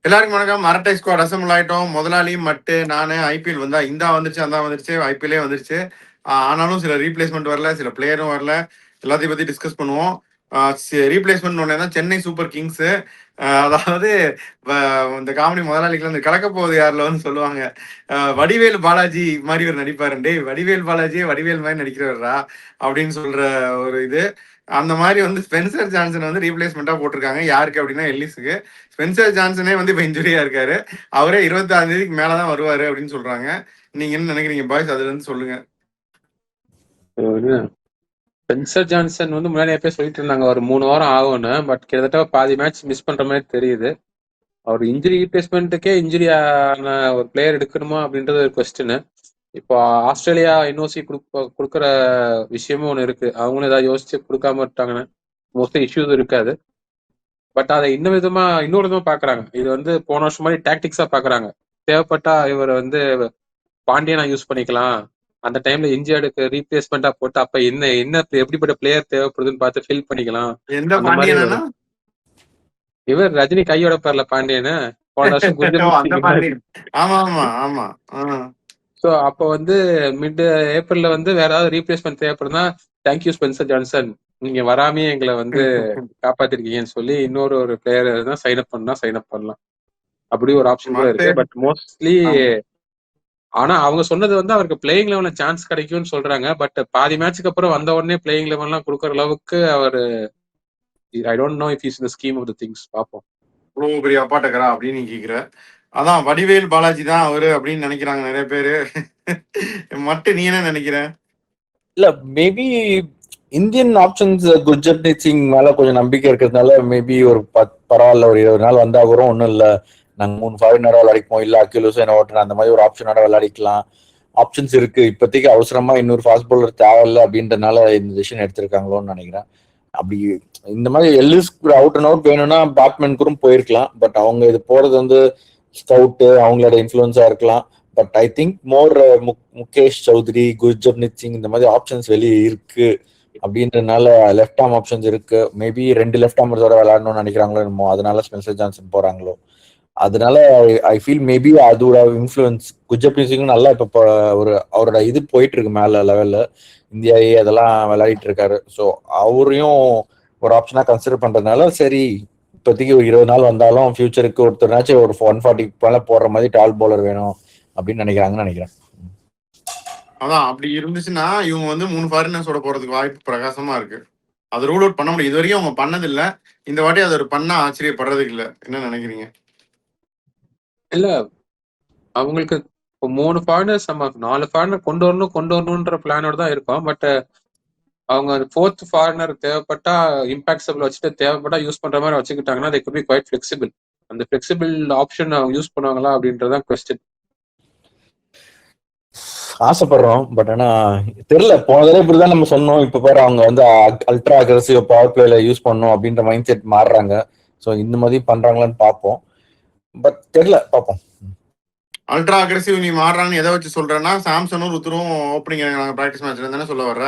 எல்லாருக்கும் வணக்கம். அரட்டை ஸ்குவாட் அசம்பிள் ஆயிட்டோம். முதலாளி மட்டு நானு ஐபிஎல் வந்தா இந்தா வந்துருச்சு அந்த வந்துருச்சு ஐபிஎல்லே வந்துருச்சு. ஆனாலும் சில ரீப்ளேஸ்மெண்ட் வரல, சில பிளேயரும் வரல. எல்லாத்தையும் பத்தி டிஸ்கஸ் பண்ணுவோம். ரீப்ளேஸ்மெண்ட் ஒன்னே தான் சென்னை சூப்பர் கிங்ஸ். அதாவது இந்த காமெடி முதலாளிகள் வந்து கலக்க போகுது யாரில் வந்து சொல்லுவாங்க, வடிவேல் பாலாஜி மாதிரி ஒரு நடிப்பாரு. டேய் வடிவேல் பாலாஜியே வடிவேல் மாதிரி நடிக்கிறவரா அப்படின்னு சொல்ற ஒரு இது. அந்த மாதிரி வந்து ஸ்பென்சர் ஜான்சன் வந்து ரீப்ளேஸ்மெண்டா போட்டிருக்காங்க. யாருக்கு அப்படின்னா எல்லிஸுக்கு. ஸ்பென்சர் ஜான்சனே வந்து இப்போ இன்ஜுரியா இருக்காரு. அவரே 26 தேதிக்கு மேலதான் வருவாரு அப்படின்னு சொல்றாங்க. நீங்க என்ன நினைக்கிறீங்க பாய்ஸ்? அதுல இருந்து சொல்லுங்க. ஸ்பென்சர் ஜான்சன் வந்து முன்னாடி எப்பயே சொல்லிட்டு இருந்தாங்க ஒரு 3 வாரம் ஆகும்னு. பட் கிட்டத்தட்ட பாதி மேட்ச் மிஸ் பண்ற மாதிரி தெரியுது. அவர் இன்ஜுரி ரீப்ளேஸ்மெண்ட்டுக்கே இன்ஜுரி ஆன ஒரு பிளேயர் எடுக்கணுமா அப்படின்றது ஒரு கொஸ்டின். இப்போ ஆஸ்திரேலியா என்ஓசி கொடுக்குற விஷயமும் ஒன்று இருக்கு. அவங்களும் ஏதாவது யோசிச்சு கொடுக்காம விட்டாங்கன்னா மோஸ்ட்லி இஷ்யூஸ் இருக்காது. பட் அதை இன்னொரு விதமா பாக்குறாங்க. இது வந்து போன வருஷம் மாதிரி டாக்டிக்ஸா பாக்குறாங்க. தேவைப்பட்டா இவர் வந்து பாண்டியனா யூஸ் பண்ணிக்கலாம். அந்த டைம்ல இந்தியாவுக்கு ரீப்ளேஸ்மெண்டா போட்டு அப்ப என்ன எப்படிப்பட்ட பிளேயர் தேவைப்படுதுன்னு பார்த்து ஃபில் பண்ணிக்கலாம். அந்த மாதிரி இவர் ரஜினி கையோட பேர்ல பாண்டியன்னு போன வருஷம் ஸோ அப்போ வந்து மிட் ஏப்ரல்ல வந்து வேற ஏதாவது ரீப்ளேஸ்மெண்ட் தேவைப்படுதுன்னா தேங்க்யூ ஸ்பென்சர் ஜான்சன், நீங்க வராமையே எங்களை வந்து காப்பாத்திருக்கீங்கன்னு சொல்லி இன்னொரு பிளேயர் தான் சைன் அப் பண்ணலாம். அப்படி ஒரு ஆப்ஷன் கூட இருக்கு. பட் மோஸ்ட்லி ஆனா அவங்க சொன்னது வந்து அவருக்கு பிளேயிங் லெவல்ல சான்ஸ் கிடைக்கும்னு சொல்றாங்க. பட் பாதி மேட்சுக்கு அப்புறம் வந்த உடனே பிளேயிங் லெவல்லாம் கொடுக்குற அளவுக்கு அவர் I don't know if is in the scheme of the things. பாப்போம். இவ்வளவு பெரிய அப்பாட்டக்கரா அப்படின்னு நீங்க கேக்குற. அதான் வடிவேல் பாலாஜி தான் அவரு அப்படின்னு நினைக்கிறாங்க நிறைய பேரு. மட்டும் நீ என்ன நினைக்கிற? இல்ல maybe Indian options Gurjapneet Singh மேல கொஞ்சம் நம்பிக்கை இருக்கிறதுனால மேபி ஒரு பரவாயில்ல ஒரு 20 நாள் வந்தா கூட ஒன்றும் இல்லை, நாங்க 3 ஃபாரினரா விளையாடிப்போம், இல்ல அக்யூலோஸோ ஓட்டுறேன் அந்த மாதிரி ஒரு ஆப்ஷனோட விளையாடிக்கலாம். ஆப்ஷன்ஸ் இருக்கு. இப்போதைக்கு அவசரமா இன்னொரு ஃபாஸ்ட் பவுலர் தேவையில்லை அப்படின்றதுனால இந்த டிசிஷன் எடுத்திருக்காங்களோன்னு நினைக்கிறேன். அப்படி இந்த மாதிரி எல்லிஸ் அவுட் அண்ட் அவுட் வேணும்னா பேட்மேனுக்கும் போயிருக்கலாம். பட் அவங்க இது போறது வந்து ஸ்கவுட்டு அவங்களோட இன்ஃபுளுன்ஸா இருக்கலாம். But I think more Mukesh Choudhary, Gurjapreet Singh இந்த மாதிரி ஆப்ஷன்ஸ் வெளியே இருக்கு அப்படின்றதுனால லெஃப்ட் ஆர்ம் ஆப்ஷன்ஸ் இருக்கு. மேபி 2 லெஃப்ட் ஆர்மர்ஸோட விளையாடணும்னு நினைக்கிறாங்களோ என்னமோ, அதனால ஸ்பென்சர் ஜான்சன் போறாங்களோ. அதனால ஐ ஃபீல் மேபி அதோட இன்ஃபுளுன்ஸ் குர்ஜப்ரீத் சிங் நல்லா இப்போ ஒரு அவரோட இது போயிட்டு இருக்கு மேல லெவல்ல, இந்தியாவே அதெல்லாம் விளையாடிட்டு இருக்காரு. ஸோ அவரையும் ஒரு ஆப்ஷனா கன்சிடர் பண்றதுனால சரி இப்போதைக்கு ஒரு 20 நாள் வந்தாலும் ஃபியூச்சருக்கு ஒருத்தர்னாச்சும் ஒரு 140 மேல போடுற மாதிரி டால் பவுலர் வேணும் அப்படின்னு நினைக்கிறாங்கன்னு நினைக்கிறேன். அதான் அப்படி இருந்துச்சுன்னா இவங்க வந்து 3 ஃபாரினர்ஸோட போறதுக்கு வாய்ப்பு பிரகாசமா இருக்கு. அது ரூல் அவுட் பண்ண முடியும். இது வரைக்கும் அவங்க பண்ணதில்லை. இந்த வாட்டி அது ஒரு பண்ணா ஆச்சரியப்படுறதுக்கு இல்லை. என்ன நினைக்கிறீங்க? இல்ல அவங்களுக்கு இப்போ 3 ஃபாரினர்ஸ் நம்ம 4 ஃபாரினர் கொண்டு வரணும்ன்ற பிளானோட தான் இருக்கும். பட் அவங்க 4th ஃபாரினர் தேவைப்பட்டா இம்பாக்டபிள் வச்சுட்டு தேவைப்பட்டா யூஸ் பண்ற மாதிரி வச்சுக்கிட்டாங்கன்னா அது குட் பி குவைட் ஃபிளெக்சிபிள். அந்த ஃபிளெக்சிபிள் ஆப்ஷன் அவங்க யூஸ் பண்ணுவாங்களா அப்படின்றதான் கொஸ்டின். ஆசைப்படுறோம். பட் ஆனா தெரியல, போன தடவை இப்படிதான் நம்ம சொன்னோம். இப்ப பாரு அவங்க வந்து அல்ட்ரா அக்ரெசிவ் பவர் பிளேல யூஸ் பண்ணும் அப்படின்ற மைண்ட் செட் மாறுறாங்க. ஸோ இந்த மாதிரி பண்றாங்களான்னு பார்ப்போம். பட் தெரியல, பார்ப்போம். அல்ட்ரா அக்ரெசிவ் நீ மாறுறான்னு எதை வச்சு சொல்றேன்னா சாம்சனும் ருத்ரும் ஓப்பனிங் நாங்கள் ப்ராக்டிஸ் மேட்ச்ல தானே சொல்ல வர்ற.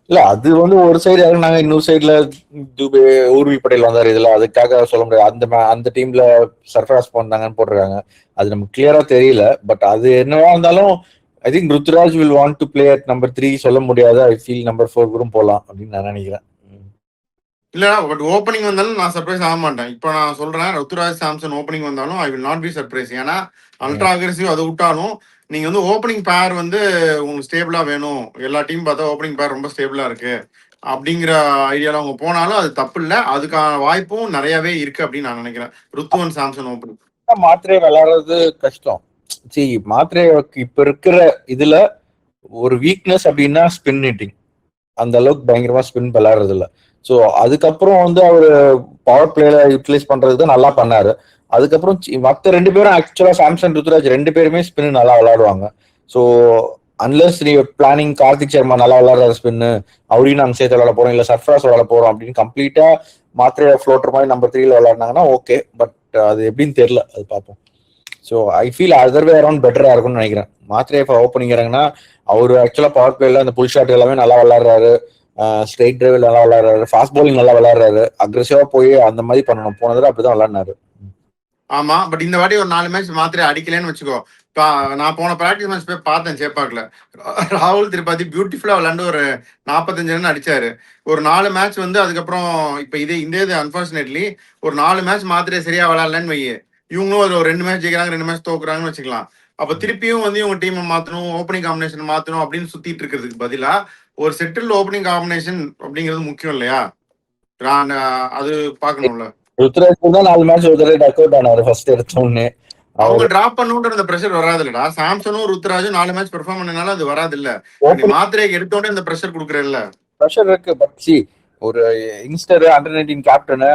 இல்ல அது வந்து ஒரு சைடு இறங்கினாங்க, இன்னொரு சைடுல துபே ஊர்வி பட்டேல் வந்தாரு. இதுல அதுக்காக சொல்ல முடியாது. அந்த டீம்ல சர்ஃபராஸ் பண்ணாங்கன்னு போட்டிருக்காங்க. அது நமக்கு கிளியரா தெரியல. பட் அது என்னவா இருந்தாலும் I think Ruturaj will want to play at number 3 சொல்ல முடியாது. ஐ ஃபீல் நம்பர் 4 கூட போகலாம் அப்படின்னு நான் நினைக்கிறேன். இல்ல பட் ஓப்பனிங் வந்தாலும் நான் சர்ப்ரைஸ் ஆக மாட்டேன். இப்போ நான் சொல்றேன் ருத்ராஜ் சாம்சன் ஓப்பனிங் வந்தாலும் I will not be surprise. ஏன்னா அல்ட்ரா அக்ரெசிவ் அதை விட்டாலும் நீங்க வந்து ஓப்பனிங் பேர் வந்து உங்களுக்கு ஸ்டேபிளா வேணும். எல்லா டீம் பார்த்தா ஓப்பனிங் பேர் ரொம்ப ஸ்டேபிளா இருக்கு அப்படிங்கிற ஐடியால அவங்க போனாலும் அது தப்பு இல்லை. அதுக்கான வாய்ப்பும் நிறையவே இருக்கு அப்படின்னு நான் நினைக்கிறேன். ருத்துவன் சாம்சன் ஓப்பனிங் மாத்திரை விளையாடுறது கஷ்டம். சரி மாத்திரை இப்ப இருக்கிற இதுல ஒரு வீக்னஸ் அப்படின்னா ஸ்பின் ஹிட்டிங். அந்த அளவுக்கு பயங்கரமா ஸ்பின் விளையாடுறது இல்லை. ஸோ அதுக்கப்புறம் வந்து அவர் பவர் பிளேல யூட்டிலைஸ் பண்றது தான் நல்லா பண்ணாரு. அதுக்கப்புறம் மற்ற 2 பேரும் ஆக்சுவலா சாம்சன் ருத்ராஜ் 2 பேருமே ஸ்பின் நல்லா விளையாடுவாங்க. ஸோ அன்லஸ் நீ பிளானிங் கார்த்திக் சர்மா நல்லா விளையாடுற ஸ்பின்னு அவரையும் நாங்கள் சேர்த்து விளையாட போறோம், இல்லை சர்ஃப்ராஸ் விளையாட போறோம் அப்படின்னு கம்ப்ளீட்டா மாத்திரையா ஃப்ளோட்டர் மாதிரி நம்பர் 3ல விளையாடினாங்கன்னா ஓகே. பட் அது எப்படின்னு தெரியல, அது பார்ப்போம். So I feel other way around பெட்டரா இருக்கும்னு நினைக்கிறேன். மாத்திரையை ஓப்பனிங் இறங்கினா அவரு ஆக்சுவலா பவர் பிளேல அந்த புல் ஷாட் எல்லாமே நல்லா விளையாடுறாரு, ஸ்ட்ரைட் டிரைவ் நல்லா விளையாடுறாரு, ஃபாஸ்ட் பவுலிங் நல்லா விளையாடுறாரு, அக்ரெசிவா போய் அந்த மாதிரி பண்ணணும். போன தடவை அப்படிதான் விளையாடினாரு. ஆமா, பட் இந்த வாட்டி ஒரு 4 மேட்ச் மாத்திரை அடிக்கலன்னு வச்சுக்கோ. நான் போன பிராக்டிஸ் மேட்ச் போய் பார்த்தேன் சேப்பாக்ல. ராகுல் திரிபாதி பியூட்டிஃபுல்லா விளையாண்டு ஒரு 45 ரன் அடிச்சாரு. ஒரு 4 மேட்ச் வந்து அதுக்கப்புறம் இப்ப இது அன்பார்ச்சுனேட்லி ஒரு 4 மேட்ச் மாத்திரை சரியா விளையாடலன்னு வையே, இவங்களும் ஒரு 2 மேட்ச் ஜெயிக்கிறாங்க 2 மேட்ச் தோக்குறாங்கன்னு வச்சுக்கலாம். அப்ப திருப்பியும் வந்து இவங்க டீமை மாத்தணும், ஓப்பனிங் காம்பினேஷன் மாத்தணும் அப்படின்னு சுத்திட்டு இருக்கிறதுக்கு பதிலா ஒரு செட்டில் ஓப்பனிங் காம்பினேஷன் அப்படிங்கிறது முக்கியம் இல்லையா? அது பாக்கணும்ல. ருத்ராஜ் தான் 4 மேட்ச் ஒரு தடவை டக் அவுட் ஆனாரு ஃபர்ஸ்ட் எடுத்த உடனே. அவங்க டிராப் பண்ணுன்ற அந்த பிரஷர் வராது இல்லடா. சாம்சனும் ருத்ராஜும் 4 மேட்ச் பெர்ஃபார்ம் பண்ணனால அது வராது இல்ல. மாத்திரைக்கு எடுத்தோடனே இந்த பிரஷர் கொடுக்குறேல்ல. பிரஷர் இருக்கு. பட் சி ஒரு யங்ஸ்டர் அண்டர் 19 கேப்டன்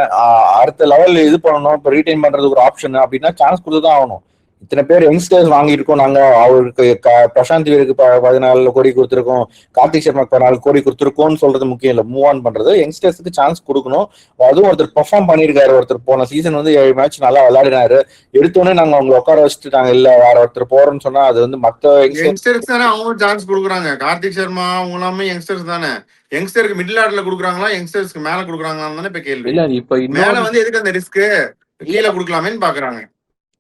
அடுத்த லெவல் இது பண்ணணும், இப்போ ரீடைன் பண்றதுக்கு ஒரு ஆப்ஷன் அப்படின்னா சான்ஸ் கொடுத்துதான் ஆகணும். இத்தனை பேர் யங்ஸ்டர்ஸ் வாங்கியிருக்கோம் நாங்க. அவருக்கு பிரசாந்த் வீருக்கு 14 கோடி கொடுத்துருக்கோம், கார்த்திக் சர்மாக்கு 14 கோடி கொடுத்துருக்கோம்னு சொல்றது முக்கியம் இல்லை. மூவ் ஆன் பண்றது யங்ஸ்டர்ஸுக்கு சான்ஸ் கொடுக்கணும். அதுவும் ஒருத்தர் பெர்ஃபார்ம் பண்ணியிருக்காரு. ஒருத்தர் போன சீசன் வந்து 7 மேட்ச் நல்லா விளையாடினாரு. எடுத்தோடனே நாங்க அவங்களை உட்கார வச்சுட்டு நாங்க இல்ல வேற ஒருத்தர் போறோம்னு சொன்னா அது வந்து மத்த யங்ஸ்டர்ஸ் தானே அவங்களும் சான்ஸ் கொடுக்குறாங்க. கார்த்திக் சர்மா அவங்க எல்லாமே யங்ஸ்டர்ஸ் தானே. யங்ஸ்டருக்கு மிடில் ஆர்டர்ல கொடுக்குறாங்களா, யங்ஸ்டர்ஸ்க்கு மேல கொடுக்குறாங்களான்னு தானே இப்ப கேள்வி. இல்ல இப்ப மேல வந்து எதுக்கு அந்த ரிஸ்க், கீழே கொடுக்கலாமேன்னு பாக்குறாங்க.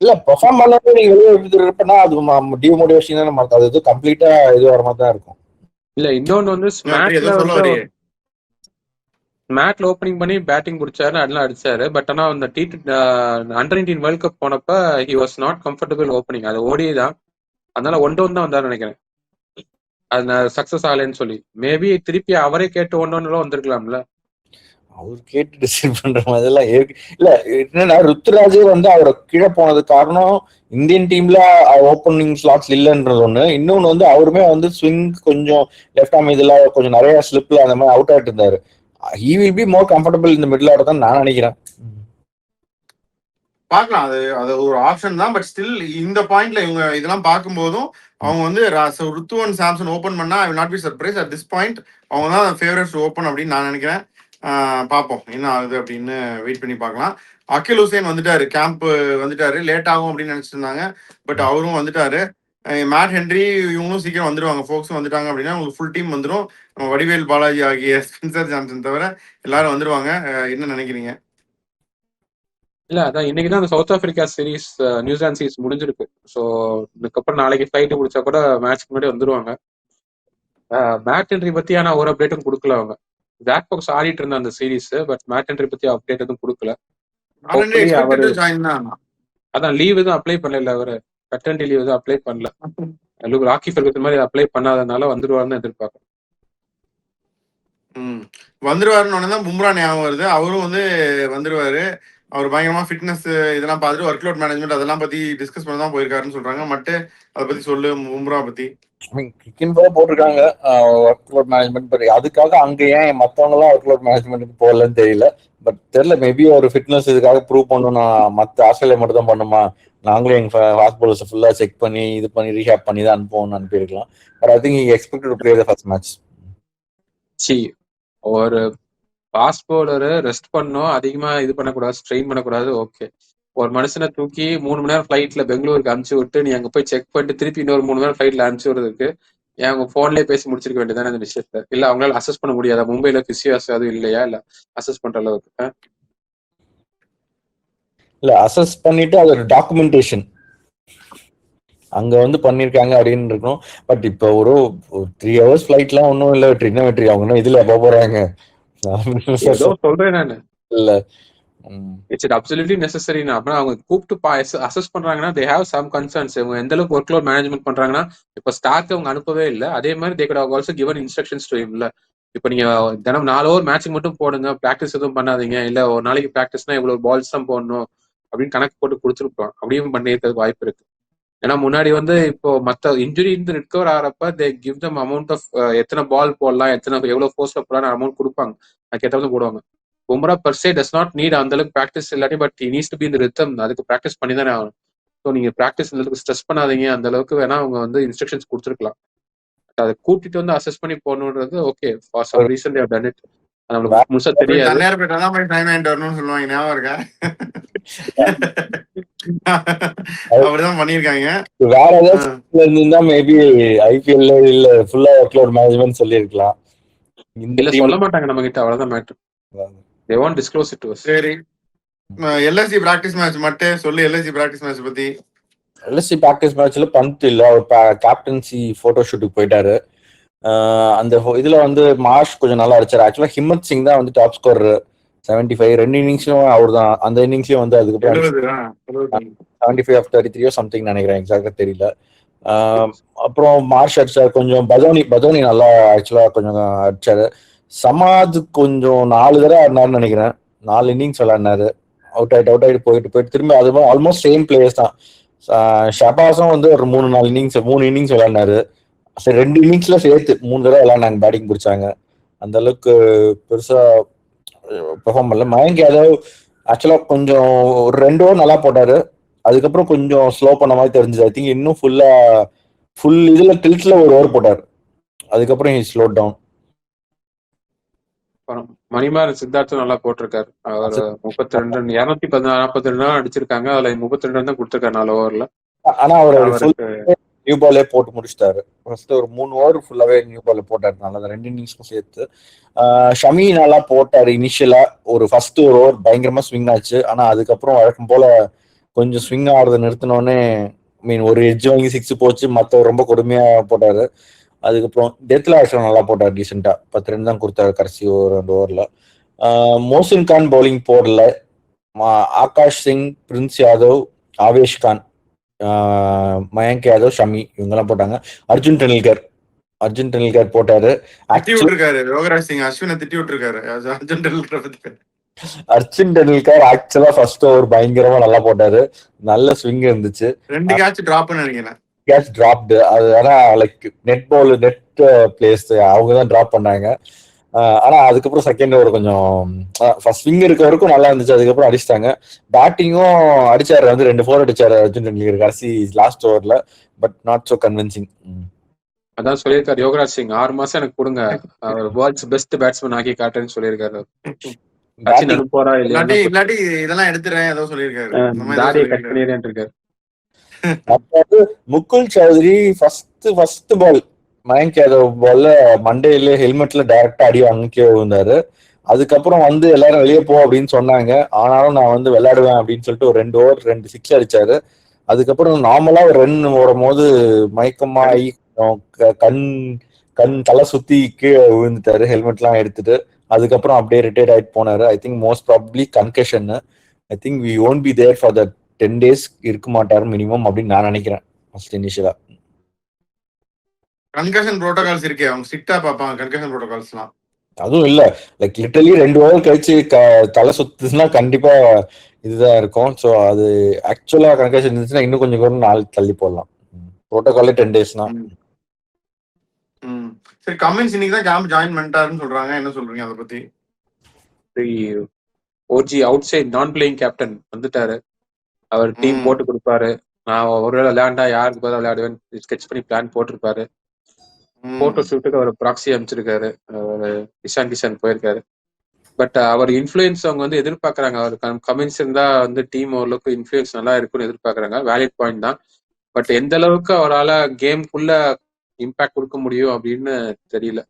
இல்ல பெர்ஃபார்ம் பண்ணவே நீங்க வெளியே இருப்பேன்னா அது டிமோட்டிவேஷன் தானே. அது இது கம்ப்ளீட்டா இது வர மாதிரி தான் இருக்கும். இல்ல இன்னொன்னு வந்து ஸ்மாட்ல ஓப்பனிங் பண்ணி பேட்டிங் பிடிச்சாரு, அதெல்லாம் அடிச்சாரு. பட் ஆனா அந்த அண்டர் 19 வேர்ல்ட் கப் போனப்ப he was not comfortable opening. அது ஓடி தான், அதனால 1-1 தான் வந்தாரு நினைக்கிறேன். அது சக்சஸ் ஆகலன்னு சொல்லி மேபி திருப்பி அவரே கேட்டு 1-1 வந்திருக்கலாம்ல. அவர் கேட்டு டிசைட் பண்ற மாதிரிலாம் இல்ல. என்னன்னா ருத்ராஜே வந்து அவரை கீழே போனது காரணம் இந்தியன் டீம்ல ஓப்பனிங் ஸ்லாட்ஸ் இல்லைன்றது ஒண்ணு. இன்னொன்னு வந்து அவருமே வந்து ஸ்விங் கொஞ்சம் லெஃப்ட் ஆர்ம் இதுல கொஞ்சம் நிறைய ஸ்லிப்ல அந்த மாதிரி அவுட் ஆயிட்டு இருந்தாரு. He will be more comfortable இந்த மிடில் ஆர்டர் தான் நான் நினைக்கிறேன். பார்க்கலாம், அது ஒரு ஆப்ஷன் தான். பட் ஸ்டில் இந்த பாயிண்ட்ல இவங்க இதெல்லாம் பார்க்கும்போதும் அவங்க வந்து ருத்துவன் சாம்சன் ஓப்பன் பண்ணா I will not be surprise at this point. அவங்க தான் ஃபேவரட்ஸ் ஓப்பன் அப்படின்னு நான் நினைக்கிறேன். பார்ப்போம் என்ன ஆகுது அப்படின்னு வெயிட் பண்ணி பார்க்கலாம். அகில் ஹுசேன் வந்துட்டாரு, கேம்ப் வந்துட்டாரு. லேட் ஆகும் அப்படின்னு நினைச்சிட்டு இருந்தாங்க, பட் அவரும் வந்துட்டாரு. மேட் ஹென்ரி இவங்களும் சீக்கிரம் வந்துடுவாங்க. ஃபோக்ஸும் வந்துட்டாங்க அப்படின்னா உங்களுக்கு ஃபுல் டீம் வந்துடும். நம்ம வடிவேல் பாலாஜி ஆகிய ஸ்பென்சர் ஜான்சன் தவிர எல்லாரும் வந்துடுவாங்க. என்ன நினைக்கிறீங்க? இல்ல அதான் இன்னைக்குதான் அந்த south Africa series New Zealand series முடிஞ்சிருக்கு. ஸோ இதுக்கப்புறம் நாளைக்கு ஃபிளைட் முடிச்சா கூட மேட்ச்க்கு முன்னாடி வந்துருவாங்க. மேட் ஹென்ரி பத்தியான ஒரு அப்டேட்டும் கொடுக்கல அவங்க. ஜாக் பாக்ஸ் ஆடிட்டு இருந்த அந்த சீரீஸ், பட் மேட் ஹென்ரி பத்தி அப்டேட் எதுவும் கொடுக்கல. அதான் லீவ் எதுவும் அப்ளை பண்ணல, அவரு பெட்டர்னிட்டி லீவ் எதுவும் அப்ளை பண்ணல. ராக்கி ஃபெர்குசன் மாதிரி அப்ளை பண்ணாதனால வந்துருவாருன்னு எதிர்பார்க்கறேன். வந்துருவாருன்னு தான் பும்ரா ஞாபகம் வருது. அவரும் வந்து வந்துருவாரு. அவர் பயங்கரமா ஃபிட்னஸ் இதெல்லாம் பார்த்துட்டு ஒர்க் லோட் மேனேஜ்மெண்ட் அதெல்லாம் பத்தி டிஸ்கஸ் பண்ண தான் போயிருக்காருன்னு சொல்றாங்க. மட்டும் அதை பத்தி சொல்லு, பும்ரா பத்தி. போட்டிருக்காங்க ஒர்க் லோட் மேனேஜ்மெண்ட். பட் அதுக்காக அங்க ஏன் மத்தவங்க எல்லாம் ஒர்க் லோட் மேனேஜ்மெண்ட் போகலன்னு தெரியல. பட் தெரியல, மேபி ஒரு ஃபிட்னஸ் இதுக்காக ப்ரூவ் பண்ணணும். மத்த ஆஸ்திரேலியா மட்டும் தான் பண்ணுமா, நாங்களே எங்க ஃபாஸ்ட் பாலர்ஸ் ஃபுல்லா செக் பண்ணி இது பண்ணி ரீஹேப் பண்ணி தான் அனுப்புவோம்னு அனுப்பியிருக்கலாம். But I think he expected to play the first match. ஒரு ஃபாஸ்ட் பவுலரு ரெஸ்ட் பண்ணணும், அதிகமா இது பண்ணக்கூடாது, ஸ்ட்ரெயின் பண்ணக்கூடாது. ஓகே, ஒரு மனுஷனை தூக்கி 3 மணி நேரம் ஃபிளைட்ல பெங்களூருக்கு அனுப்பிச்சு விட்டு நீ அங்க போய் செக் பண்ணிட்டு திருப்பி இன்னொரு 3 மணி நேரம் ஃபிளைட்ல அனுப்பிச்சு விடுறதுக்கு அவங்க போன்லயே பேசி முடிச்சிருக்க வேண்டியதானே இந்த விஷயத்த? இல்ல அவங்களால அசஸ் பண்ண முடியாதா? மும்பைல பிசியோஸ் அதுவும் இல்லையா இல்ல அசஸ் பண்ற அளவுக்கு? இல்ல அசஸ் பண்ணிட்டு அது ஒரு டாக்குமெண்டேஷன் அங்க வந்து பண்ணிருக்காங்க அப்படின்னு இருக்கும். பட் இப்ப ஒரு 3 hours ஃபிளைட்லாம் ஒன்னும் இல்ல வெற்றி அவங்க இதுல போறாங்க சொல்றேன் நானு. இல்ல இட்ஸ் அப்சல்யூட்லி நெசசரி. அப்படின்னா அவங்க கூப்பிட்டு அசஸ் பண்றாங்கன்னா தே ஹேவ் சம் கன்சர்ன்ஸ். இவங்க எந்த அளவுக்கு ஒர்க் லோட் மேனேஜ்மெண்ட் பண்றாங்கன்னா இப்ப ஸ்டாக் அவங்க அனுப்பவே இல்லை. அதே மாதிரி they could have also given instructions to him. இல்ல இப்ப நீங்க தினம் 4 ஓவர் மேட்சிங் மட்டும் போடுங்க, பிராக்டிஸ் எதுவும் பண்ணாதீங்க, இல்ல ஒரு நாளைக்கு பிராக்டிஸ்னா இவ்வளவு பால்ஸ் தான் போடணும் அப்படின்னு கணக்கு போட்டு கொடுத்துருப்போம். அப்படியும் பண்ணிருக்கிறதுக்கு வாய்ப்பு இருக்கு. ஏன்னா முன்னாடி வந்து இப்போ மத்த இன்ஜுரி இருந்து ரிகவர் ஆகிறப்ப they give them amount of எத்தனை பால் போடலாம், எவ்வளவு ஃபோர்ஸ்ல போடலாம் அமௌண்ட் கொடுப்பாங்க. அதுக்கேற்ற போடுவாங்க. Bumrah per se does not NEET அந்த அளவுக்கு ப்ராக்டிஸ் இல்லாட்டி, but he needs to be in the rhythm. அதுக்கு ப்ராக்டிஸ் பண்ணி தானே ஆகணும். ஸோ நீங்க ப்ராக்டிஸ் இந்த அளவுக்கு ஸ்ட்ரெஸ் பண்ணாதீங்க, அந்த அளவுக்கு வேணா அவங்க வந்து இன்ஸ்ட்ரக்ஷன்ஸ் கொடுத்துருக்கலாம். அதை கூட்டிட்டு வந்து அசஸ் பண்ணி போகணுன்றது okay, for some reason they have done it. நம்மளுக்கு முழுசா தெரியாது. அப்படிதான் பண்ணிருக்காங்க. வேற ஏதாவது இருந்தா மேபி ஐபிஎல்ல இல்ல ஃபுல்லா ஒர்க் லோட் மேனேஜ்மெண்ட் சொல்லிருக்கலாம். இல்ல சொல்ல மாட்டாங்க நம்ம கிட்ட, அவ்வளவுதான் matter. They won't disclose it to us. சரி, எல்எஸ்சி பிராக்டிஸ் மேட்ச் மட்டும் சொல்லு. எல்எஸ்சி பிராக்டிஸ் மேட்ச் பத்தி. எல்எஸ்சி பிராக்டிஸ் மேட்ச்ல பந்த் இல்ல, அவர் கேப்டன்சி போட்டோ ஷூட்டுக்கு போயிட்டாரு. அந்த இதுல வந்து மார்ஷ் கொஞ்சம் நல்லா அடிச்சாரு. ஆக்சுவலா ஹிம்மத் சிங் தான் வந்து டாப் ஸ்கோர் 75. 2 இன்னிங்ஸ்லயும் அவர் தான். அந்த இன்னிங்ஸ்லயும் வந்து அதுக்கப்புறம் 75 ஆஃப் 33 சம்திங் நினைக்கிறேன், எக்ஸாக்டா தெரியல. அப்புறம் மார்ஷ் அடிச்சாரு. கொஞ்சம் பதோனி நல்லா ஆக்சுவலா கொஞ்சம் அடிச்சாரு. சமாத் கொஞ்சம் 4 தடவை ஆடினாருன்னு நினைக்கிறேன். 4 இன்னிங்ஸ் விளையாடினாரு. அவுட் ஆயிட்டு போயிட்டு திரும்ப அது ஆல்மோஸ்ட் சேம் பிளேயர்ஸ் தான். ஷபாஸும் வந்து ஒரு 3 இன்னிங்ஸ் விளையாடினாரு. சரி, 2 இன்னிங்ஸ்ல சேர்த்து 3 தடவை விளையாடினாங்க, பேட்டிங் பிடிச்சாங்க. அந்த அளவுக்கு பெருசா பெர்ஃபார்ம் பண்ணல. மயங்க் யாதவ் ஆக்சுவலா கொஞ்சம் ஒரு 2 ஓவர் நல்லா போட்டாரு. அதுக்கப்புறம் கொஞ்சம் ஸ்லோ பண்ண மாதிரி தெரிஞ்சது. ஐ திங்க் இன்னும் ஃபுல் இதுல டில்ட்ல ஒரு ஓவர் போட்டாரு. அதுக்கப்புறம் ஸ்லோ டவுன். மணிமாறன் சித்தார்த்தும் நல்லா போட்டிருக்காரு. அவர் 32 242 அடிச்சிருக்காங்க. அதுல 32 தான் கொடுத்திருக்காரு 4 ஓவர்ல. ஆனா அவர் நியூ பாலே போட்டு முடிச்சிட்டாரு. ஃபர்ஸ்ட் ஒரு 3 ஓவர் ஃபுல்லாவே நியூ பால் போட்டாரு. நல்லா 2 இன்னிங்ஸ்க்கும் சேர்த்து. ஷமி நல்லா போட்டாரு. இனிஷியலா ஒரு ஃபர்ஸ்ட் ஒரு ஓவர் பயங்கரமா ஸ்விங் ஆச்சு. ஆனா அதுக்கப்புறம் வழக்கம் போல கொஞ்சம் ஸ்விங் ஆடுறத நிறுத்தினோடனே ஒரு எட்ஜ் வாங்கி 6 போச்சு. மத்த ரொம்ப கொடுமையா போட்டாரு. அதுக்கப்புறம் டெத்ல ஆக்சுவலா நல்லா போட்டாரு. டீசெண்டா 10 ரன் தான் கொடுத்தாரு கடைசி ஒரு 2 ஓவர்ல. மோசின் கான் பவுலிங் போடல. ஆகாஷ் சிங், பிரின்ஸ் யாதவ், ஆவேஷ் கான், மயங்க் யாதவ், ஷமி இவங்கெல்லாம் போட்டாங்க. அர்ஜுன் டெண்டுல்கர் போட்டாரு. யோகராஜ் சிங் அஸ்வினை திட்டி விட்டுருக்காரு. அர்ஜுன் டெண்டுல்கர் ஆக்சுவலா ஃபர்ஸ்ட் ஓவர் பயங்கரமா நல்லா போட்டாரு. நல்ல ஸ்விங் இருந்துச்சு. 2 கேட்ச் டிராப்னு நினைக்கிறேன். Catch dropped. அது ஆனா லைக் நெட் பிளேஸ் அவங்க தான் டிராப் பண்ணாங்க. ஆனா அதுக்கப்புறம் செகண்ட் ஓவர் கொஞ்சம் ஃபர்ஸ்ட் ஸ்விங் இருக்க வரைக்கும் நல்லா இருந்துச்சு. அதுக்கப்புறம் அடிச்சிட்டாங்க. பேட்டிங்கும் அடிச்சாரு. வந்து 2 4 அடிச்சாரு அர்ஜுன் டெண்டுல்கர் கடைசி லாஸ்ட் ஓவர்ல. But not so convincing. அதான் சொல்லியிருக்காரு யோகராஜ் சிங், 6 மாசம் எனக்கு கொடுங்க, வேர்ல்ட்ஸ் பெஸ்ட் பேட்ஸ்மேன் ஆக்கி காட்டுறேன்னு சொல்லியிருக்காரு. இல்லாட்டி இதெல்லாம் எடுத்துறேன் ஏதோ சொல்லியிருக்காரு. முகுல் சௌத்ரி ஃபர்ஸ்ட் பால் மயங்க் யாதவ் பால்ல மண்டேல ஹெல்மெட்ல டைரக்டா அடி வாங்கிக்கே விழுந்தாரு. அதுக்கப்புறம் வந்து எல்லாரும் வெளியே போ அப்படின்னு சொன்னாங்க. ஆனாலும் நான் வந்து விளையாடுவேன் அப்படின்னு சொல்லிட்டு ஒரு 2 ஓவர் 2 6 அடிச்சாரு. அதுக்கப்புறம் நார்மலா ஒரு ரன் ஓடும் போது மயக்கமாயி கண் தலை சுத்தி கீழே விழுந்துட்டாரு, ஹெல்மெட் எல்லாம் எடுத்துட்டு. அதுக்கப்புறம் அப்படியே ரிட்டையர்ட் ஆயிட்டு போனாரு. I think most probably concussion. I think we won't be there for the 10 days இருக்க மாட்டாரு மினிமம் அப்படின்னு நான் நினைக்கிறேன். ஃபர்ஸ்ட் இனிஷியலா கன்கஷன் புரோட்டோகால்ஸ் இருக்கே, அவங்க ஸ்ட்ரிக்ட்டா பாப்பாங்க கன்கஷன் புரோட்டோகால்ஸ்லாம். அதுவும் இல்ல, லைக் லிட்டரலி 2 ஓவர் கழிச்சு தலை சுத்துச்சுன்னா கண்டிப்பா இதுதான் இருக்கும். ஸோ அது ஆக்சுவலா கன்கஷன் இருந்துச்சுன்னா இன்னும் கொஞ்சம் நாள் தள்ளி போடலாம். புரோட்டோகாலே 10 days தான். சரி, கமின்ஸ் இன்னைக்கு தான் கேம்ப் ஜாயின் பண்ணிட்டாருன்னு சொல்றாங்க. என்ன சொல்றீங்க அதை பத்தி? ஓஜி அவுட் சைட் நான் பிளேயிங் கேப்டன் வந்துட்டாரு. அவர் டீம் போட்டு கொடுப்பாரு. நான் ஒருவேளை விளையாண்டா யாருக்கு பதிலாக விளையாடுவேன் ஸ்கெட்ச் பண்ணி பிளான் போட்டிருப்பாரு. போட்டோ ஷூட்டுக்கு அவர் ப்ராக்ஸி அனுப்பிச்சிருக்காரு. இஷான் கிஷன் போயிருக்காரு. பட் அவர் இன்ஃப்ளூயன்ஸ் அவங்க வந்து எதிர்பார்க்கறாங்க. அவர் கமின்ஸ் இருந்தா வந்து டீம் ஓரளவுக்கு இன்ஃப்ளூயன்ஸ் நல்லா இருக்குன்னு எதிர்பார்க்கறாங்க. வேலிட் பாயிண்ட் தான். பட் எந்த அளவுக்கு அவரால் கேம்குள்ள இம்பாக்ட் கொடுக்க முடியும் அப்படின்னு தெரியல.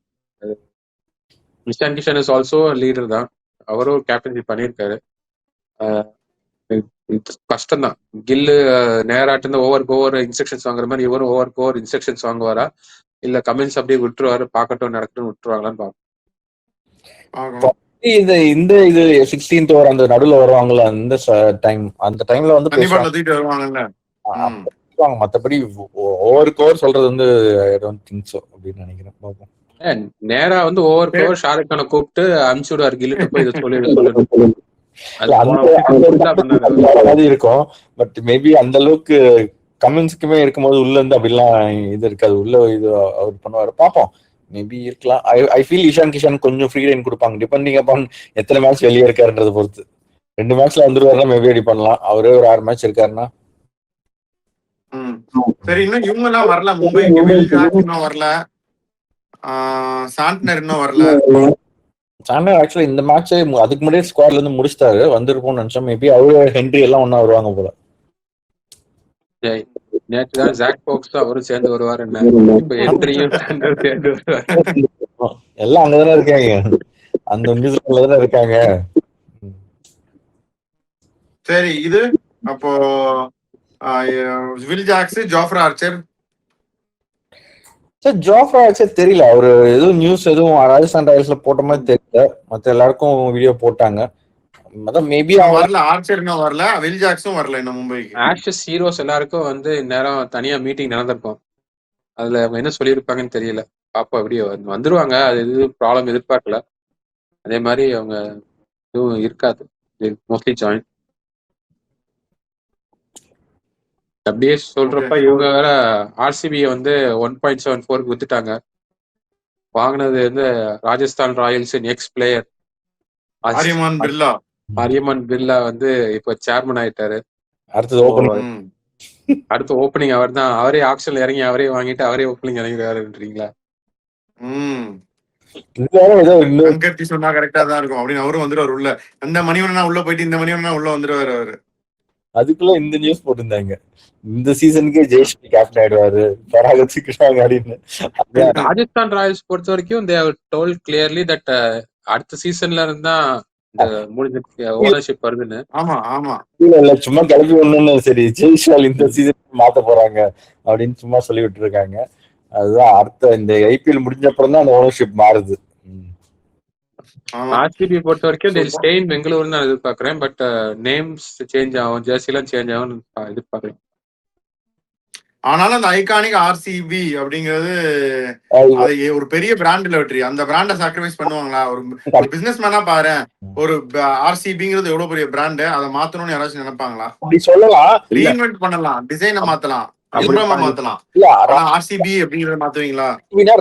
Ishan Kishan is also leader தான். அவரும் கேப்டன்சி பண்ணியிருக்காரு. கஷ்டம் தான். கில்லு நேராட்டு ஓவருக்கு ஓவர் இன்ஸ்ட்ரக்ஷன்ஸ் வாங்குற மாதிரி இவரும் ஓவருக்கு ஓவர் இன்ஸ்ட்ரக்ஷன்ஸ் வாங்குவாரா, இல்ல கமெண்ட்ஸ் அப்படியே விட்டுருவாரு, பார்க்கட்டும் நடக்கட்டும் விட்டுருவாங்களான்னு பார்ப்போம். இந்த இது 16th ஓவர் அந்த நடுவில் வருவாங்கல்ல, அந்த டைம்ல வந்து மற்றபடி ஓவருக்கு ஓவர் சொல்றது வந்து ஐ டோன்ட் திங்க் சோ அப்படின்னு நினைக்கிறேன். பார்ப்போம். நேரா வந்து ஓவருக்கு ஓவர் ஷாருக் கானை கூப்பிட்டு அனுப்பிச்சு விடுவார் கில்லிட்டு போய் இதை சொல்லணும் இருக்கும். பட் மேபி அந்த அளவுக்கு கமெண்ட்ஸ்க்குமே இருக்கும்போது உள்ள இருந்து அப்படிலாம் இது இருக்காது. உள்ள இது அவர் பண்ணுவாரு, பார்ப்போம். மேபி இருக்கலாம். ஐ ஃபீல் இஷான் கிஷன் கொஞ்சம் ஃப்ரீ ரைன் கொடுப்பாங்க, டிபெண்டிங் அப்பான் எத்தனை மேட்ச் வெளியே இருக்காருன்றத பொறுத்து. 2 மேட்ச்ல வந்துருவாருன்னா மேபி ரெடி பண்ணலாம். அவரே ஒரு 6 மேட்ச் இருக்காருன்னா. சரி, இன்னும் இவங்க எல்லாம் வரல. மும்பை இன்னும் வரல. சாண்ட்னர் இன்னும் வரல. சாண்ட்னர் ஆக்சுவலா இந்த மேட்ச் அதுக்கு முன்னாடியே ஸ்குவாட்ல இருந்து முடிச்சிட்டாரு. வந்துருப்போம்னு நினைச்சோம். மேபி அவரு ஹென்ரி எல்லாம் ஒன்னா வருவாங்க போல. நேற்று தான் ஜாக் பாக்ஸ் அவரும் சேர்ந்து வருவார். என்ன இப்ப ஹென்ரியும் சேர்ந்து வருவார். எல்லாம் அங்கதானே இருக்காங்க, அந்த நியூசிலாந்துல தானே இருக்காங்க. சரி இது அப்போ Will Jacks, Jofra Archer. Sir Jofra Archer தெரியல, அவரு எதுவும் நியூஸ் எதுவும் ராஜஸ்தான் ராயல்ஸ்ல போட்ட மாதிரி தெரியல. மத்த எல்லாருக்கும் வீடியோ போட்டாங்க. அதான் மேபி இன்னும் அவங்க வரல, ஆர்ச்சர் இன்னும் வரல, வில் ஜாக்ஸும் வரல இன்னும் மும்பைக்கு. ஆஷஸ் ஹீரோஸ் எல்லாருக்கும் வந்து நேரம் தனியா மீட்டிங் நடந்திருக்கும். அதுல அவங்க என்ன சொல்லியிருப்பாங்கன்னு தெரியல. பாப்பா வீடியோ வந்துருவாங்க, அது எது ப்ராப்ளம் எதிர்பார்க்கல. அதே மாதிரி அவங்க எதுவும் இருக்காது, மோஸ்ட்லி ஜாயின். அப்படியே சொல்றப்ப Okay. இவங்க வேற ஆர்சிபியை வந்து 1.74 வித்துட்டாங்க. வாங்கினது வந்து ராஜஸ்தான் ராயல்ஸ் எக்ஸ் பிளேயர் ஆரியமான் பிர்லா. ஆரியமன் பிர்லா வந்து இப்போ சேர்மன் ஆயிட்டாரு. அடுத்தது ஓப்பனிங். ம். அடுத்த ஓப்பனிங் அவர் தான். அவரே ஆக்ஷன்ல இறங்கி அவரே வாங்கிட்டு அவரே ஓப்பனிங் இறங்கிறாருன்றீங்களா? ம். இது வேற ஏதோ இன்னும் சங்கர்த்தி சொன்னா கரெக்டா தான் இருக்கும் அப்படின்னு அவரும் வந்துருவாரு உள்ள. அந்த மணிவனா உள்ள போயிட்டு இந்த மணிவனா உள்ள வந்துருவாரு அவரு. அதுக்குள்ள இந்த நியூஸ் போட்டிருந்தாங்க, இந்த சீசனுக்கே ஜெயஸ்ரீ கேப்டன் ஆயிடுவாரு, பராகத்துக்குறாங்க அப்படின்னு. அதான் ராஜஸ்தான் ராயல்ஸ் பொறுத்த வரைக்கும் they have told clearly that அடுத்த சீசன்ல இருந்தா இந்த முடிஞ்ச ஓனர்ஷிப் வருதுன்னு. ஆமா ஆமா. இல்ல சும்மா கிளப்பி ஒண்ணுன்னு சரி ஜெய்ஷால் இந்த சீசன் மாத்த போறாங்க அப்படின்னு சும்மா சொல்லி விட்டு இருக்காங்க. அதுதான் அடுத்த இந்த ஐபிஎல் முடிஞ்ச அப்புறம் தான் அந்த ஓனர்ஷிப் மாறுது. ஆமா. ஆர்சிபி பொறுத்த வரைக்கும் ஸ்டே இன் பெங்களூர்னு நான் எதிர்பார்க்கிறேன். பட் நேம்ஸ் சேஞ்ச் ஆகும், ஜெர்சி எல்லாம் சேஞ்ச் ஆகும் எதிர்பார்க்கிறேன். ஆனாலும் அந்த ஐகானிக் ஆர்சிபி அப்படிங்கிறது அது ஒரு பெரிய பிராண்ட்ல வெற்றி. அந்த பிராண்ட சாக்ரிஃபைஸ் பண்ணுவாங்களா? ஒரு பிசினஸ் மேனா பாரு, ஒரு ஆர்சிபிங்கிறது எவ்வளவு பெரிய பிராண்ட், அதை மாத்தணும்னு யாராச்சும் நினைப்பாங்களா? அப்படி சொல்லலாம், ரீஇன்வென்ட் பண்ணலாம், டிசைனை மாத்தலாம், எம்பளமா மாத்தலாம். இல்ல ஆனா ஆர்சிபி அப்படிங்கறத மாத்துவீங்களா?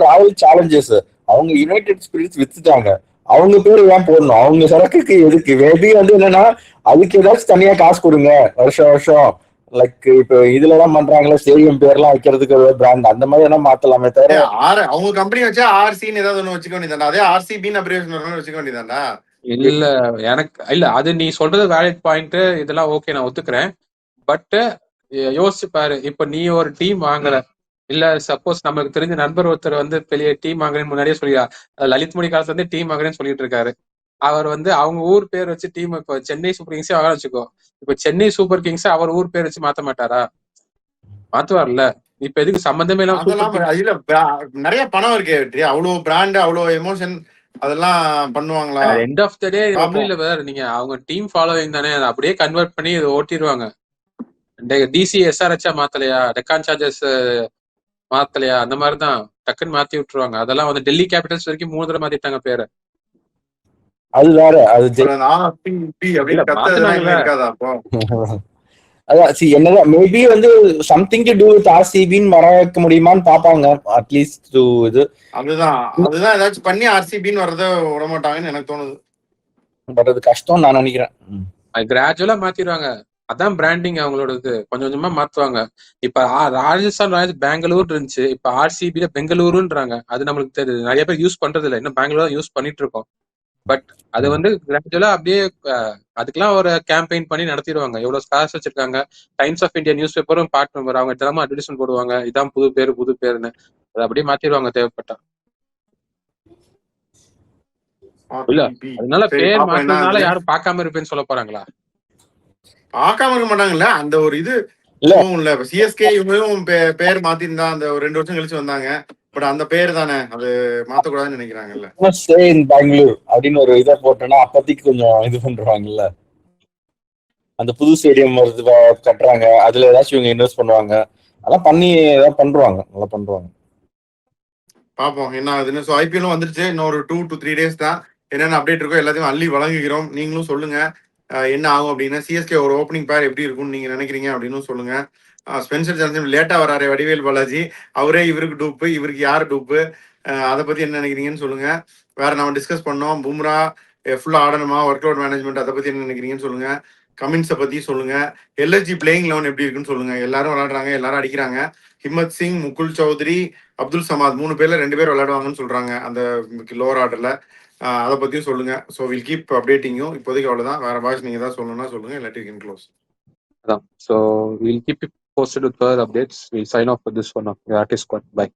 ராயல் சேலஞ்சர்ஸ் அவங்க யுனைடெட் ஸ்பிரிட்ஸ் வித்துட்டாங்க, அவங்க பேரு ஏன் போடணும்? அவங்க சரக்குக்கு எதுக்கு? மேபி வந்து என்னன்னா அதுக்கு ஏதாச்சும் தனியா காசு கொடுங்க வருஷம் வருஷம். லைக் இப்ப இதுல எல்லாம் பண்றாங்களா, ஸ்டேடியம் பேர்லாம் வைக்கிறதுக்கு பிராண்ட் அந்த மாதிரி எல்லாம் மாத்தலாமே தவிர அவங்க கம்பெனி வச்சா ஆர்சின்னு ஏதாவது ஒண்ணு வச்சுக்க வேண்டியதாண்டா. அதே ஆர்சிபின்னு அப்ரிவேஷன் வச்சுக்க வேண்டியதாண்டா. இல்ல எனக்கு இல்ல, அது நீ சொல்றது வேலிட் பாயிண்ட், இதெல்லாம் ஓகே நான் ஒத்துக்கிறேன். பட் யோசிச்சு பாரு, இப்ப நீ ஒரு டீம் வாங்குற, இல்ல சப்போஸ் நமக்கு தெரிஞ்ச நண்பர் ஒருத்தர் வந்து பெரிய டீம் வாங்குறேன்னு முன்னாடியே சொல்லியா, லலித் மணி காலத்துல இருந்து டீம் வாங்குறேன்னு சொல்லிட்டு இருக்காரு. அவர் வந்து அவங்க ஊர் பேர் வச்சு டீம், இப்போ சென்னை சூப்பர் கிங்ஸே வாங்க வச்சுக்கோ, இப்ப சென்னை சூப்பர் கிங்ஸ் அவர் ஊர் பேர் வச்சு மாத்த மாட்டாரா? மாத்துவார்ல. இப்ப எதுக்கு சம்பந்தமே இல்லாம நிறைய பணம் இருக்கு வெற்றி, அவ்வளவு பிராண்ட் அவ்வளவு எமோஷன், அதெல்லாம் பண்ணுவாங்களா? எண்ட் ஆஃப் த டே ஒன்றும் இல்ல வேற, நீங்க அவங்க டீம் ஃபாலோவிங் தானே, அதை அப்படியே கன்வெர்ட் பண்ணி இதை ஓட்டிடுவாங்க. டிசி எஸ்ஆர்ஹெச்சா மாத்தலையா, டெக்கான் சார்ஜர்ஸ் மாத்தலையா, அந்த மாதிரிதான் டக்குன்னு மாத்தி விட்டுருவாங்க. அதெல்லாம் வந்து டெல்லி கேபிட்டல்ஸ் வரைக்கும் 3 தடவை மாத்திட்டாங்க பேரை. அது வேற, அது இருக்காதா அப்போ? அதான் என்னதான் மேபி வந்து சம்திங் டு டூ வித் ஆர்சிபின்னு வர வைக்க முடியுமான்னு பாப்பாங்க அட்லீஸ்ட் டு இது. அதுதான் ஏதாச்சும் பண்ணி ஆர்சிபின்னு வரத விட மாட்டாங்கன்னு எனக்கு தோணுது. பட் அது கஷ்டம் நான் நினைக்கிறேன். அது கிராஜுவலா மாத்திடுவாங்க, அதான் பிராண்டிங் அவங்களோடது. கொஞ்சம் கொஞ்சமா மாத்துவாங்க. இப்ப ராஜஸ்தான் ராயல்ஸ் பெங்களூர் இருந்துச்சு, இப்ப ஆர்சிபில பெங்களூருன்றாங்க. அது நம்மளுக்கு தெரியுது, நிறைய பேர் யூஸ் பண்றது இல்லை, இன்னும் பெங்களூர் யூஸ் பண்ணிட்டு இருக்கோம். பட் அது வந்து கிராஜுவலா அப்படியே அதுக்கெல்லாம் ஒரு கேம்பெயின் பண்ணி நடத்திடுவாங்க. எவ்வளவு ஸ்டார்ஸ் வச்சிருக்காங்க. டைம்ஸ் ஆஃப் இந்தியா நியூஸ் பேப்பரும் பார்ட் மெம்பர், அவங்க தினமும் அட்வர்டைஸ்மெண்ட் போடுவாங்க, இதான் புது பேருன்னு. அதை அப்படியே மாத்திடுவாங்க தேவைப்பட்டா. இல்ல அதனால பேர் மாத்தினால யாரும் பார்க்காம இருப்பேன்னு சொல்ல போறாங்களா? பார்க்காம இருக்க மாட்டாங்கல்ல, அந்த ஒரு இது இல்ல. சிஎஸ்கே இவங்களும் பேர் மாத்திருந்தா அந்த ஒரு 2 வருஷம் கழிச்சு வந்தாங்க. பட் அந்த பேர் தானே, அது மாத்தக்கூடாதுன்னு நினைக்கிறாங்கல்ல. பெங்களூர் அப்படின்னு ஒரு இதை போட்டோன்னா அப்பத்திக்கு கொஞ்சம் இது பண்றாங்கல்ல, அந்த புது ஸ்டேடியம் கட்டுறாங்க, அதுல ஏதாச்சும் இவங்க இன்வெஸ்ட் பண்ணுவாங்க, அதெல்லாம் பண்ணி ஏதாவது பண்றாங்க, நல்லா பண்றாங்க. பாப்போம் என்ன ஆகுதுன்னு. ஸோ ஐபிஎல்லும் வந்துருச்சு, இன்னொரு 2 to 3 days தான். என்னென்ன அப்டேட் இருக்கோ எல்லாத்தையும் அள்ளி வழங்குகிறோம். நீங்களும் சொல்லுங்க என்ன ஆகும் அப்படின்னு. சிஎஸ்கே ஒரு ஓப்பனிங் பேர் எப்படி இருக்கும்னு நீங்க நினைக்கிறீங்க அப்படின்னு சொல்லுங்க. ஸ்பென்சர் ஜான்சன் லேட்டா வராரு, வடிவேல் பாலாஜி, அவரே இவருக்கு டூப்பு, இவருக்கு யாரு டூப்பு, அதை பத்தி என்ன நினைக்கிறீங்கன்னு சொல்லுங்க. வேற நம்ம டிஸ்கஸ் பண்ணோம், பும்ரா ஃபுல்லா ஆடணுமா, ஒர்க் அவுட் மேனேஜ்மெண்ட், அதை பத்தி என்ன நினைக்கிறீங்கன்னு சொல்லுங்க. கமின்ஸை பத்தி சொல்லுங்க. எல்எஸ்ஜி பிளேயிங் லெவன் எப்படி இருக்குன்னு சொல்லுங்க. எல்லாரும் விளையாடுறாங்க, எல்லாரும் அடிக்கிறாங்க. ஹிம்மத் சிங், முகுல் சௌத்ரி, அப்துல் சமாத் 3 பேர்ல 2 பேர் விளையாடுவாங்கன்னு சொல்றாங்க அந்த லோவர் ஆர்டர்ல. அதை பத்தியும் சொல்லுங்க. ஸோ வில் கீப் அப்டேட்டிங்கும். இப்போதைக்கு அவ்வளவுதான். வேற வாய்ஸ் நீங்க ஏதாவது சொல்லணும்னா சொல்லுங்க, இல்லாட்டி we can close. So we'll keep you posted with further updates. We'll sign off for this one of the Artist Squad. Bye.